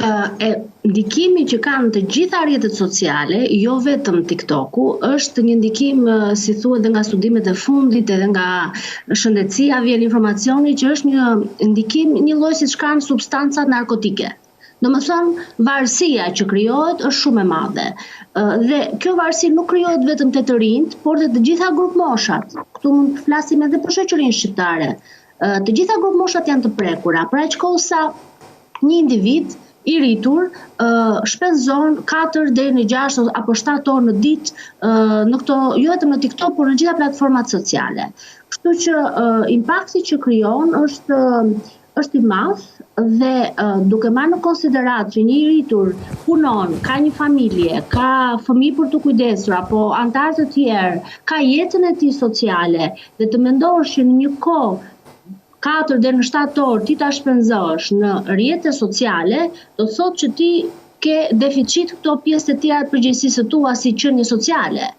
Ndikimi që kanë të gjitha rrjetet sociale, jo vetëm TikToku, është një ndikim, si thuhet dhe nga studimet e fundit edhe nga shëndetësia vjen informacioni që është një ndikim një lloj siç kanë substancat narkotike. Domethënë, varësia që krijohet është shumë e madhe. Dhe kjo varësi nuk krijohet vetëm te të rinjt, por te të gjitha grup moshat. Këtu mund të flasim edhe për shoqërinë shqiptare. Të gjitha grup moshat janë të prekura, pra aq kohë sa një individ i rritur shpenzon 4 deri në 6 apo 7 orë në ditë në këto, jo vetëm në TikTok, por në gjitha platformat sociale. Kështu që impakti që krijon është i madh dhe duke marrë në konsiderat që një i rritur punon, ka një familje, ka fëmijë për të kujdesur apo anëtarë të tjerë, ka jetën e tij sociale dhe të mendosh që në një kohë 4 deri në 7 orë ti ta shpenzosh në rrjete sociale, do thotë që ti ke deficit këto pjesë të tjera të përgjegjësisë së tua si qenie sociale.